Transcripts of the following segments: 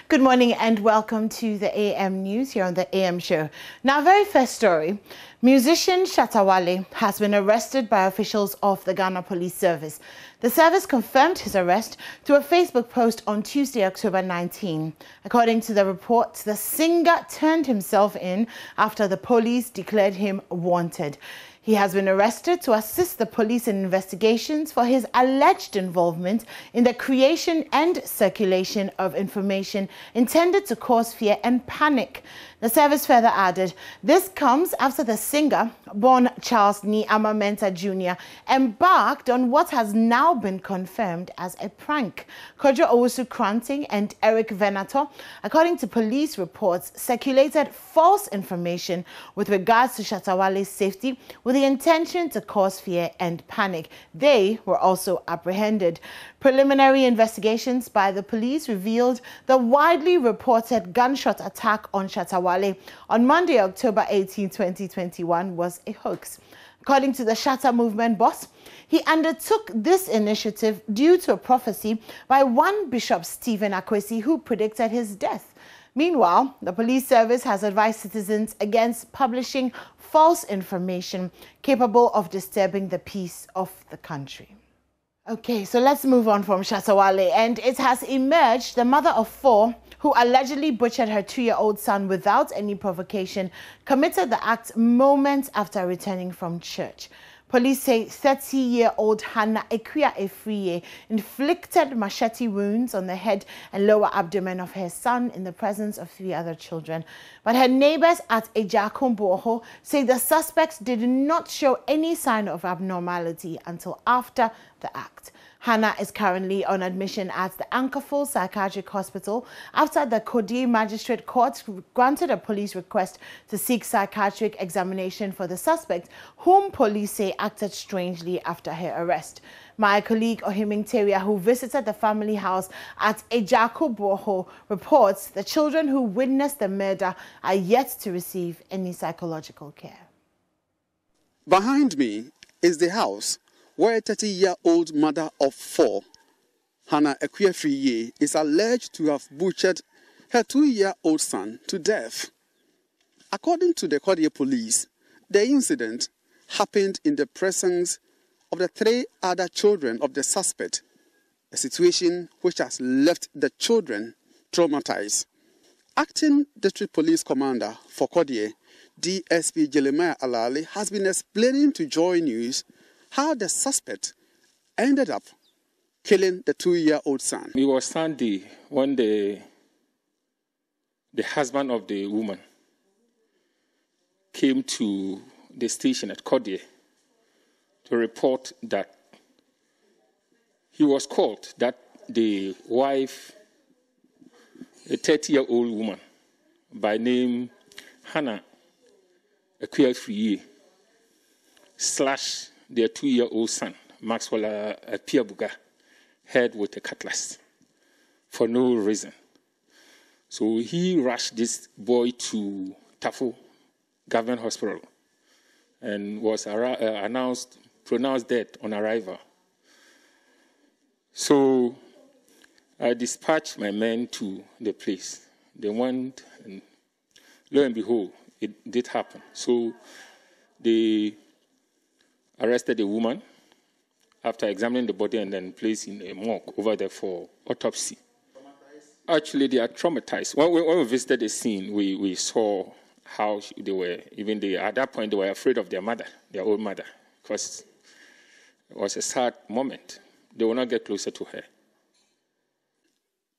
Good morning and welcome to the AM News here on the AM Show. Now, very first story. Musician Chatawale has been arrested by officials of the Ghana Police Service. The service confirmed his arrest through a Facebook post on Tuesday, October 19. According to the report, the singer turned himself in after the police declared him wanted. He has been arrested to assist the police in investigations for his alleged involvement in the creation and circulation of information intended to cause fear and panic. The service further added, this comes after the singer, born Charles Ni Amamenta Jr., embarked on what has now been confirmed as a prank. Kojo Owusu Kranting and Eric Venator, according to police reports, circulated false information with regards to Chatawale's safety with the intention to cause fear and panic. They were also apprehended. Preliminary investigations by the police revealed the widely reported gunshot attack on Chatawale on Monday, October 18, 2021 was a hoax. According to the Shatta movement boss, he undertook this initiative due to a prophecy by one Bishop Stephen Akwesi, who predicted his death. Meanwhile, the police service has advised citizens against publishing false information capable of disturbing the peace of the country. Okay, so let's move on from Chatawale. And it has emerged the mother of four, who allegedly butchered her 2-year-old son without any provocation, committed the act moments after returning from church. Police say 30-year-old Hannah Ekwia Efriye inflicted machete wounds on the head and lower abdomen of her son in the presence of 3 other children. But her neighbors at Ejakumboho say the suspects did not show any sign of abnormality until after the act. Hannah is currently on admission at the Ankerful Psychiatric Hospital after the Kodie Magistrate Court granted a police request to seek psychiatric examination for the suspect, whom police say acted strangely after her arrest. My colleague Ohiming Teria, who visited the family house at Ejakumboho, reports the children who witnessed the murder are yet to receive any psychological care. Behind me is the house where a 30-year-old mother of 4, Hannah Ekwia Efriye, is alleged to have butchered her 2-year-old son to death. According to the Kodie police, the incident happened in the presence of the 3 other children of the suspect, a situation which has left the children traumatized. Acting District Police Commander for Kodie, DSP Jeremiah Alali, has been explaining to Joy News how the suspect ended up killing the 2-year-old son. It was Sunday when the husband of the woman came to the station at Kodie to report that he was called that the wife, a 30-year-old woman by name Hannah Ekwia Efriye, slashed their 2-year-old son, Maxwell Piabuga, head with a cutlass for no reason. So he rushed this boy to Tafo Government Hospital and was pronounced dead on arrival. So I dispatched my men to the place. They went, and lo and behold, it did happen. So they arrested the woman after examining the body and then placed in a morgue over there for autopsy. Actually, they are traumatized. When we visited the scene, we saw how they were, at that point, they were afraid of their mother, their old mother, because it was a sad moment. They will not get closer to her.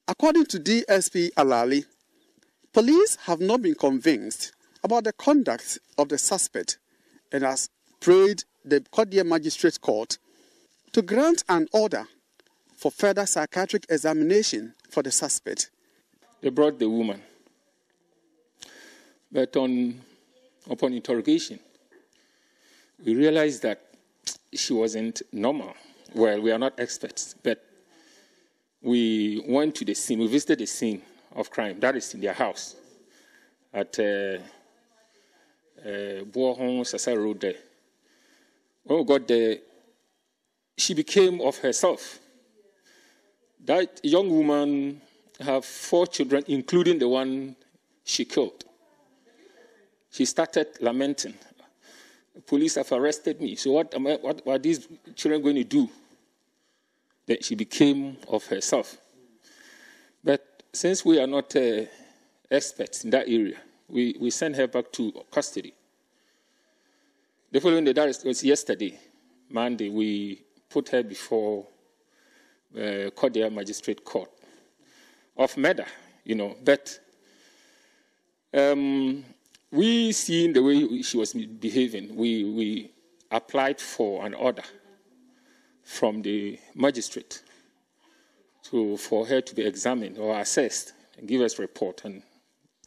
According to DSP Alali, police have not been convinced about the conduct of the suspect and has prayed the Kodie Magistrate Court to grant an order for further psychiatric examination for the suspect. They brought the woman, but upon interrogation, we realized that she wasn't normal. Well, we are not experts, but we went to the scene, we visited the scene of crime, that is in their house, at Boahon Sasa Road there. When we got there, she became of herself. That young woman I have 4 children, including the one she killed. She started lamenting. The police have arrested me. So what are these children going to do? Then she became of herself. But since we are not experts in that area, we sent her back to custody. The following day, that was yesterday, Monday, we put her before Kodia Magistrate Court of murder, But we seen the way she was behaving. We applied for an order from the magistrate for her to be examined or assessed and give us a report, and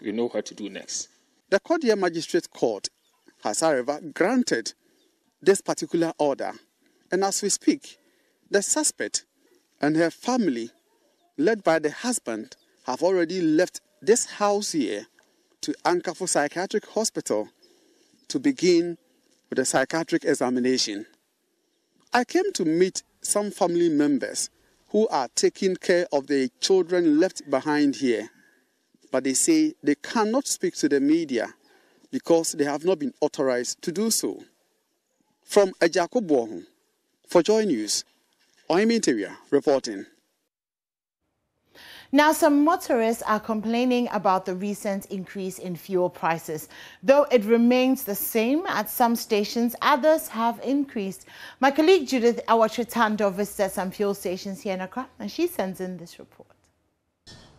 we know what to do next. The Kodia Magistrate Court has, however, granted this particular order. And as we speak, the suspect and her family, led by the husband, have already left this house here to Ankafo Psychiatric Hospital to begin with a psychiatric examination. I came to meet some family members who are taking care of the children left behind here, but they say they cannot speak to the media because they have not been authorized to do so. From Ajakobo, for Joy News, Oimi Interior reporting. Now, some motorists are complaining about the recent increase in fuel prices. Though it remains the same at some stations, others have increased. My colleague Judith Awatritando visited some fuel stations here in Accra, and she sends in this report.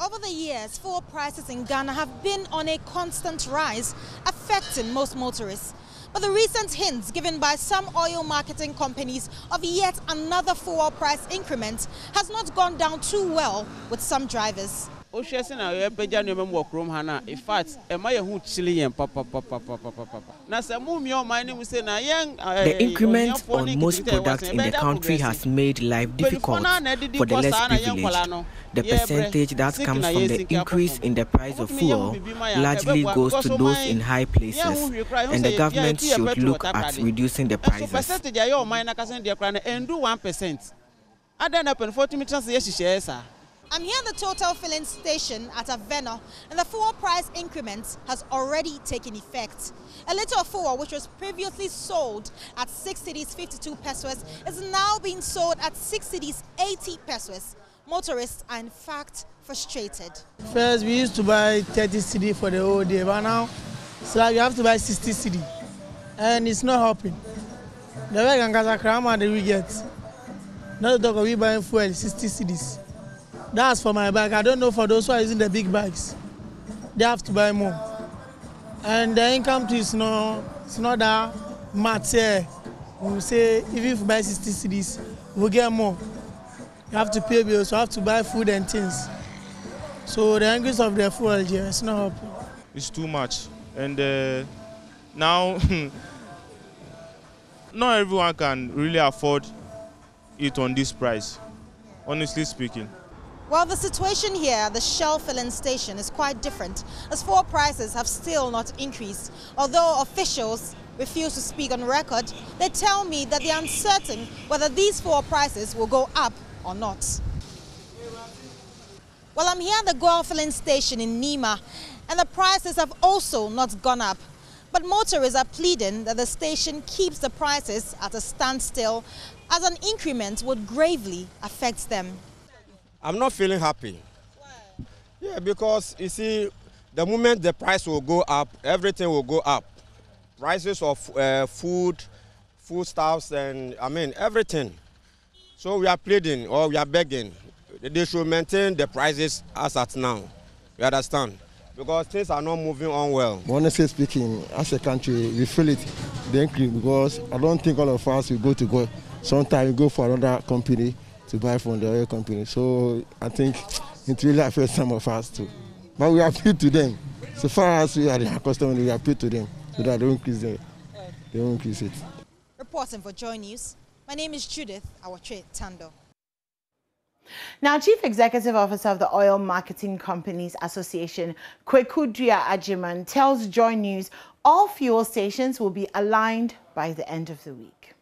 Over the years, fuel prices in Ghana have been on a constant rise, affecting most motorists. But the recent hints given by some oil marketing companies of yet another fuel price increment has not gone down too well with some drivers. In fact, the increment on most products in the country has made life difficult for the less privileged. The percentage that comes from the increase in the price of fuel largely goes to those in high places, and the government should look at reducing the prices. I'm here at the Total filling station at Avena, and the fuel price increment has already taken effect. A litre of fuel, which was previously sold at 6 cedis 52 pesos, is now being sold at 6 cedis 80 pesos. Motorists are in fact frustrated. First, we used to buy 30 cedi for the whole day, but now it's like you have to buy 60 cedi, and it's not helping. The way that we get, not the talk of we buying fuel 60 cedis. That's for my bag. I don't know for those who are using the big bags. They have to buy more. And the income is not that much here. We say even if you buy 60 cedis, we'll get more. You have to pay bills, you have to buy food and things. So the increase of the fuel here is not helping. It's too much. And now, not everyone can really afford it on this price, honestly speaking. Well, the situation here at the Shell filling station is quite different, as fuel prices have still not increased. Although officials refuse to speak on record, they tell me that they are uncertain whether these fuel prices will go up or not. Well, I'm here at the Goil filling station in Nima, and the prices have also not gone up. But motorists are pleading that the station keeps the prices at a standstill, as an increment would gravely affect them. I'm not feeling happy. Why? Yeah, because you see, the moment the price will go up, everything will go up. Prices of foodstuffs, and everything. So we are pleading or we are begging. They should maintain the prices as at now. You understand? Because things are not moving on well. Honestly speaking, as a country, we feel it, the increase, because I don't think all of us will go. Sometimes we go for another company to buy from the oil company. So I think it really affects some of us too. But we appeal to them. So far as we are the customers, we appeal to them so that they don't increase it. Reporting for Joy News, my name is Judith Awatritando. Now, Chief Executive Officer of the Oil Marketing Companies Association, Kwekudria Ajiman, tells Joy News all fuel stations will be aligned by the end of the week.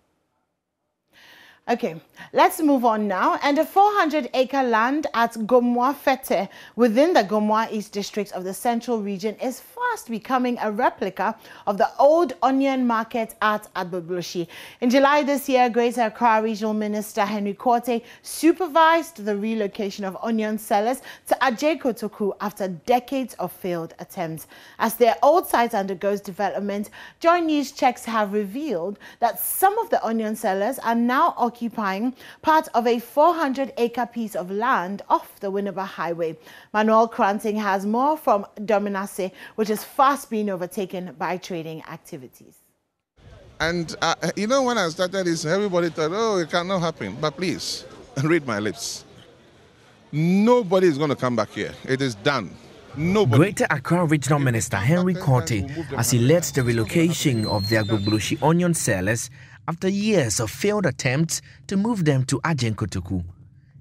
Okay, let's move on now. And a 400-acre land at Gomwa Fete within the Gomwa East District of the Central Region is fast becoming a replica of the old onion market at Agbogboshi. In July this year, Greater Accra Regional Minister Henry Korte supervised the relocation of onion sellers to Ajay Kotoku after decades of failed attempts. As their old site undergoes development, Joy News checks have revealed that some of the onion sellers are now occupying part of a 400-acre piece of land off the Winneba Highway. Manuel Kranting has more from Dominase, which is fast being overtaken by trading activities. And you know, when I started this, everybody thought, oh, it cannot happen. But please, read my lips. Nobody is going to come back here. It is done. Nobody. Greater Accra Regional Minister Henry Korte, as he led the relocation of the Agbogboshi onion sellers after years of failed attempts to move them to Ajay Kotoku.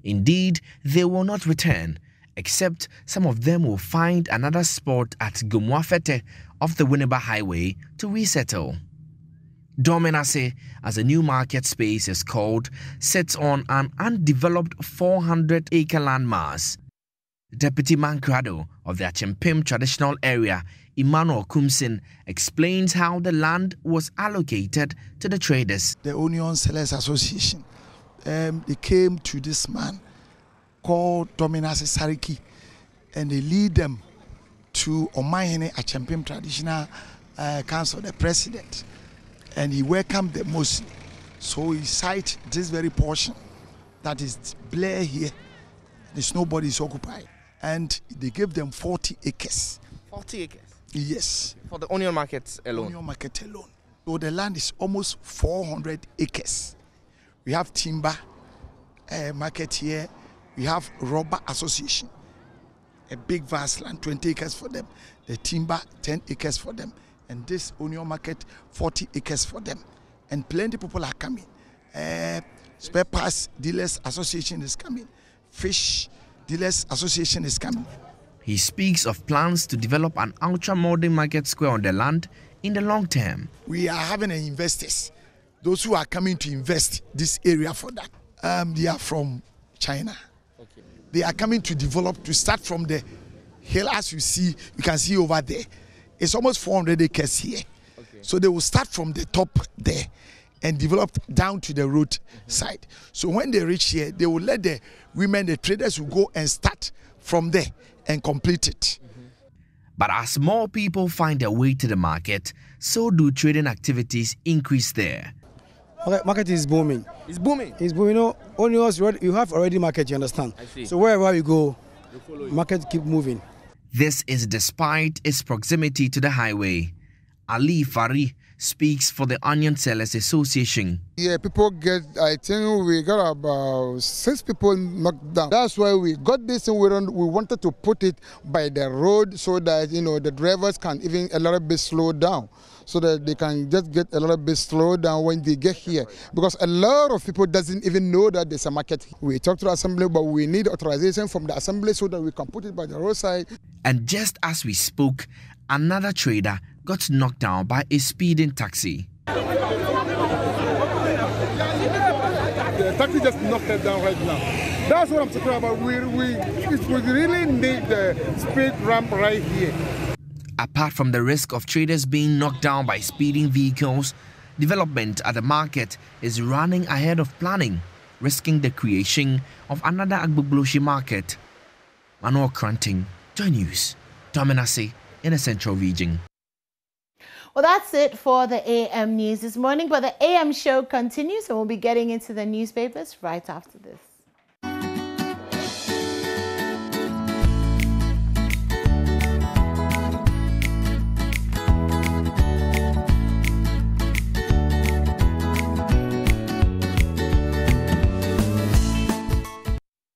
Indeed, they will not return, except some of them will find another spot at Gomwa Fete off the Winneba Highway to resettle. Dominase, as a new market space is called, sits on an undeveloped 400-acre landmass. Deputy Mankrado of the Achempim traditional area, Emmanuel Kumsin, explains how the land was allocated to the traders. The Onion Sellers Association, they came to this man called Dominase Sariki, and they lead them to Omayene Achempim Traditional Council, the president, and he welcomed them mostly. So he cited this very portion that is Blair here. There's nobody is occupied. And they gave them 40 acres. 40 acres? Yes. For the onion market alone? Onion market alone. So the land is almost 400 acres. We have timber market here. We have rubber association. A big vast land, 20 acres for them. The timber, 10 acres for them. And this onion market, 40 acres for them. And plenty people are coming. Spare parts dealers association is coming. Fish Dealers Association is coming. He speaks of plans to develop an ultra-modern market square on the land in the long term. We are having investors, those who are coming to invest this area for that. They are from China. Okay. They are coming to develop, to start from the hill, as you can see over there. It's almost 400 acres here. Okay. So they will start from the top there and develop down to the road side. So when they reach here, they will let the women, the traders, will go and start from there and complete it. But as more people find their way to the market, so do trading activities increase there. Okay, market is booming. It's booming? It's booming. You know, onions, you have already market, you understand? I see. So wherever you go, market keep moving. This is despite its proximity to the highway. Ali Fari speaks for the Onion Sellers Association. Yeah, people I think we got about 6 people knocked down. That's why we got this and we wanted to put it by the road so that, you know, the drivers can even a little bit slow down, so that they can just get a little bit slow down when they get here. Because a lot of people doesn't even know that there's a market. We talked to the assembly, but we need authorization from the assembly so that we can put it by the roadside. And just as we spoke, another trader got knocked down by a speeding taxi. The taxi just knocked it down right now. That's what I'm talking about. We really need the speed ramp right here. Apart from the risk of traders being knocked down by speeding vehicles, development at the market is running ahead of planning, risking the creation of another Agbogboshi market. Manuel Kranting, Joy News, Dominase in the Central Region. Well, that's it for the AM News this morning, but the AM show continues and we'll be getting into the newspapers right after this.